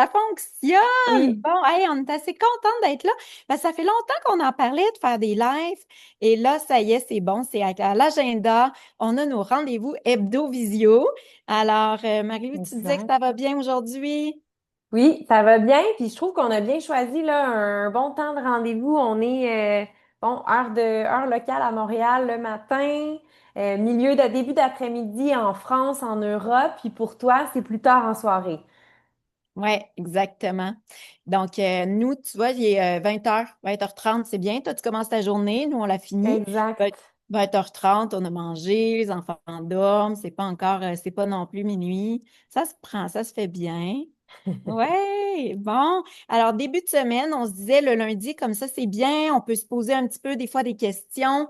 Ça fonctionne! Oui, Bon, hey, on est assez contente d'être là. Ça fait longtemps qu'on en parlait de faire des lives. Et là, ça y est, c'est bon, c'est à l'agenda. On a nos rendez-vous hebdo-visio. Alors, Marie-Lou, tu disais que exact. ça va bien aujourd'hui? Oui, ça va bien. Puis je trouve qu'on a bien choisi là, un bon temps de rendez-vous. On est bon, heure locale à Montréal le matin, milieu de début d'après-midi en France, en Europe. Puis pour toi, c'est plus tard en soirée. Oui, exactement. Donc, nous, tu vois, il est 20h, 20h30, c'est bien. Toi, tu commences ta journée, nous, on l'a fini. Exact. 20h30, on a mangé, les enfants dorment, c'est pas encore, c'est pas non plus minuit. Ça se prend, ça se fait bien. Ouais, bon. Alors, début de semaine, on se disait le lundi, comme ça, c'est bien. On peut se poser un petit peu, des fois, des questions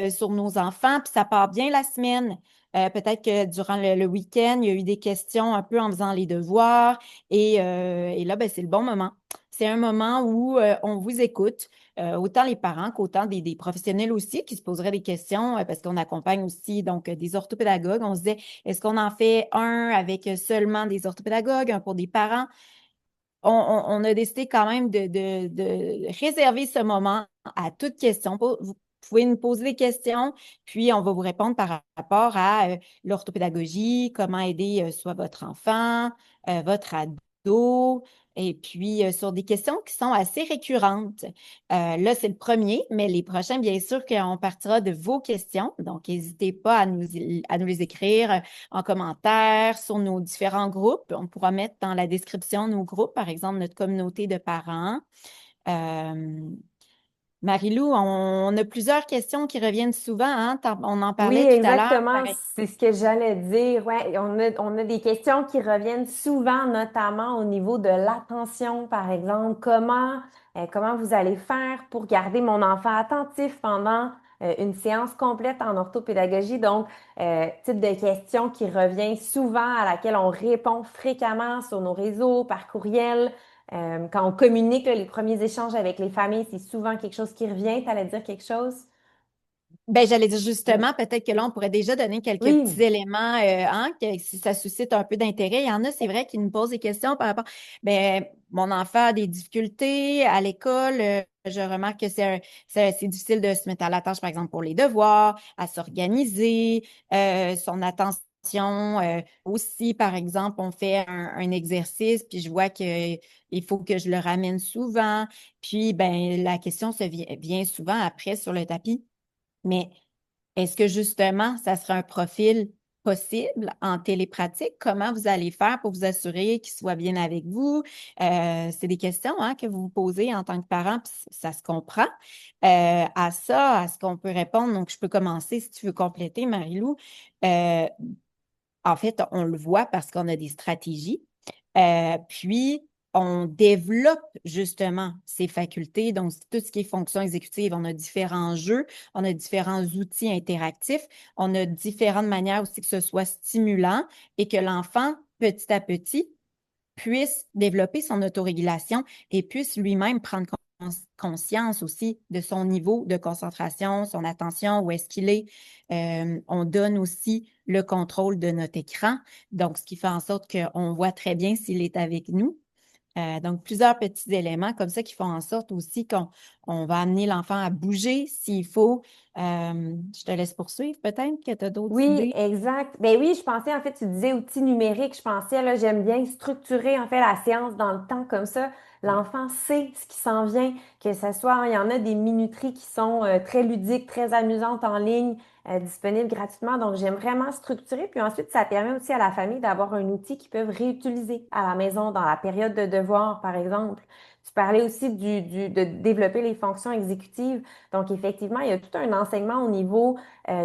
sur nos enfants, puis ça part bien la semaine. Peut-être que durant le week-end, il y a eu des questions un peu en faisant les devoirs. Et là, ben, c'est le bon moment. C'est un moment où on vous écoute, autant les parents qu'autant des professionnels aussi qui se poseraient des questions, parce qu'on accompagne aussi donc des orthopédagogues. On se disait, est-ce qu'on en fait un avec seulement des orthopédagogues, un pour des parents? On a décidé quand même de réserver ce moment à toute question. Vous pouvez nous poser des questions, puis on va vous répondre par rapport à l'orthopédagogie, comment aider soit votre enfant, votre ado, et puis sur des questions qui sont assez récurrentes. Là, c'est le premier, mais les prochains, bien sûr, qu'on partira de vos questions. Donc, n'hésitez pas à nous les écrire en commentaire sur nos différents groupes. On pourra mettre dans la description nos groupes, par exemple notre communauté de parents. Euh, Marie-Lou, on a plusieurs questions qui reviennent souvent, hein? On en Oui, parlait tout à l'heure. exactement. C'est ce que j'allais dire. Ouais, on a des questions qui reviennent souvent, notamment au niveau de l'attention, par exemple. Comment vous allez faire pour garder mon enfant attentif pendant une séance complète en orthopédagogie? Donc, type de question qui revient souvent, à laquelle on répond fréquemment sur nos réseaux, par courriel. Quand on communique, là, les premiers échanges avec les familles, c'est souvent quelque chose qui revient. Tu allais dire quelque chose? Ben, j'allais dire Oui. justement, peut-être que là, on pourrait déjà donner quelques petits Oui. éléments, hein, que si ça suscite un peu d'intérêt. Il y en a, c'est vrai, qui nous posent des questions par rapport. Ben, mon enfant a des difficultés à l'école. Je remarque que c'est difficile de se mettre à la tâche, par exemple, pour les devoirs, à s'organiser, son attention. Aussi, par exemple, on fait un exercice, puis je vois que il faut que je le ramène souvent. Puis, ben, la question vient souvent après sur le tapis. Mais est-ce que justement, ça sera un profil possible en télépratique? Comment vous allez faire pour vous assurer qu'il soit bien avec vous? C'est des questions hein, que vous vous posez en tant que parent, puis ça se comprend. À ça, à ce qu'on peut répondre, donc je peux commencer si tu veux compléter, Marie-Lou. Euh, En fait, on le voit parce qu'on a des stratégies. Puis, on développe justement ces facultés. Donc, tout ce qui est fonction exécutive, on a différents jeux, on a différents outils interactifs, on a différentes manières aussi que ce soit stimulant et que l'enfant, petit à petit, puisse développer son autorégulation et puisse lui-même prendre conscience aussi de son niveau de concentration, son attention, où est-ce qu'il est. On donne aussi le contrôle de notre écran, donc ce qui fait en sorte qu'on voit très bien s'il est avec nous. Donc, plusieurs petits éléments comme ça qui font en sorte aussi qu'on va amener l'enfant à bouger s'il faut. Je te laisse poursuivre peut-être que tu as d'autres Oui, idées. exact. Ben oui, je pensais, en fait, tu disais outils numériques. Je pensais, là, j'aime bien structurer, en fait, la séance dans le temps comme ça. L'enfant sait ce qui s'en vient, que ce soit, hein, il y en a des minuteries qui sont très ludiques, très amusantes en ligne, disponibles gratuitement. Donc, j'aime vraiment structurer. Puis ensuite, ça permet aussi à la famille d'avoir un outil qu'ils peuvent réutiliser à la maison dans la période de devoir, par exemple. Tu parlais aussi de développer les fonctions exécutives. Donc, effectivement, il y a tout un enseignement au niveau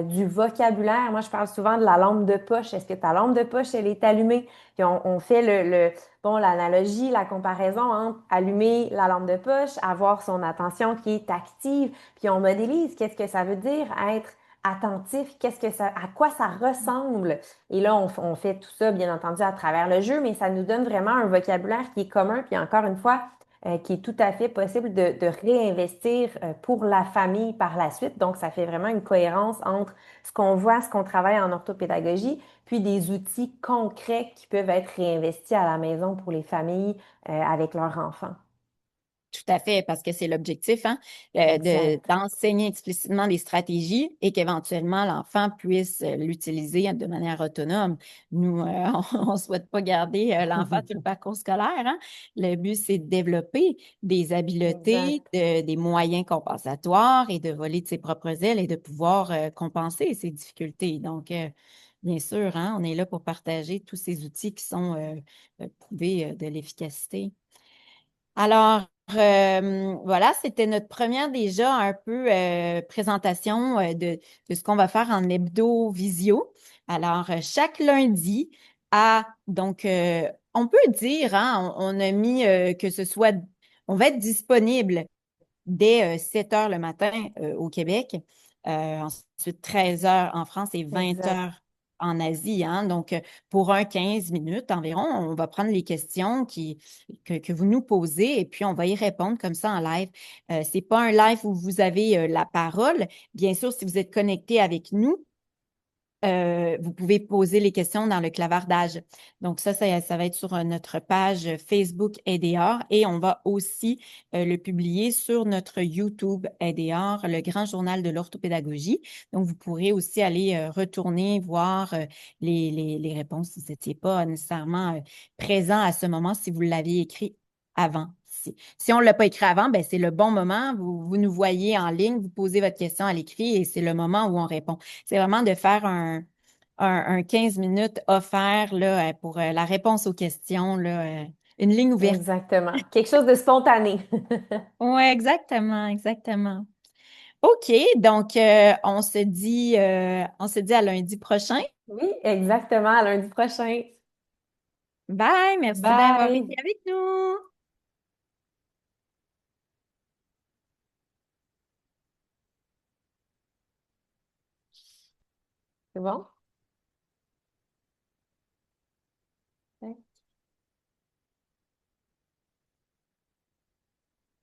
du vocabulaire. Moi, je parle souvent de la lampe de poche. Est-ce que ta lampe de poche, elle est allumée? Puis on fait bon, l'analogie, la comparaison entre allumer la lampe de poche, avoir son attention qui est active, puis on modélise qu'est-ce que ça veut dire être attentif, à quoi ça ressemble. Et là, on fait tout ça, bien entendu, à travers le jeu, mais ça nous donne vraiment un vocabulaire qui est commun, puis encore une fois, qui est tout à fait possible de réinvestir pour la famille par la suite. Donc, ça fait vraiment une cohérence entre ce qu'on voit, ce qu'on travaille en orthopédagogie, puis des outils concrets qui peuvent être réinvestis à la maison pour les familles avec leurs enfants. Tout à fait, parce que c'est l'objectif, hein, Exact. d'enseigner explicitement des stratégies et qu'éventuellement l'enfant puisse l'utiliser de manière autonome. Nous, on ne souhaite pas garder l'enfant tout le parcours scolaire, hein. Le but, c'est de développer des habiletés, Exact. des moyens compensatoires et de voler de ses propres ailes et de pouvoir compenser ses difficultés. Donc, bien sûr, hein, on est là pour partager tous ces outils qui sont prouvés de l'efficacité. Alors, voilà, c'était notre première déjà un peu présentation de ce qu'on va faire en hebdo visio. Alors, chaque lundi donc, on peut dire, hein, on a mis que ce soit, on va être disponible dès 7 heures le matin au Québec, ensuite 13 heures en France et 20 Exact. heures en Asie, hein. Donc, pour un 15 minutes environ, on va prendre les questions que vous nous posez et puis on va y répondre comme ça en live. C'est pas un live où vous avez la parole. Bien sûr, si vous êtes connecté avec nous, vous pouvez poser les questions dans le clavardage. Donc ça va être sur notre page Facebook EDR et on va aussi le publier sur notre YouTube EDR, le grand journal de l'orthopédagogie. Donc, vous pourrez aussi aller retourner voir les réponses si vous n'étiez pas nécessairement présent à ce moment, si vous l'aviez écrit avant. Si on ne l'a pas écrit avant, ben c'est le bon moment. Vous nous voyez en ligne, vous posez votre question à l'écrit et c'est le moment où on répond. C'est vraiment de faire un 15 minutes offert là, pour la réponse aux questions, là, une ligne ouverte. Exactement. Quelque chose de spontané. Oui, exactement, exactement. OK, donc on se dit à lundi prochain. Oui, exactement. À lundi prochain. Bye, merci d'avoir été Bye. avec nous. C'est bon?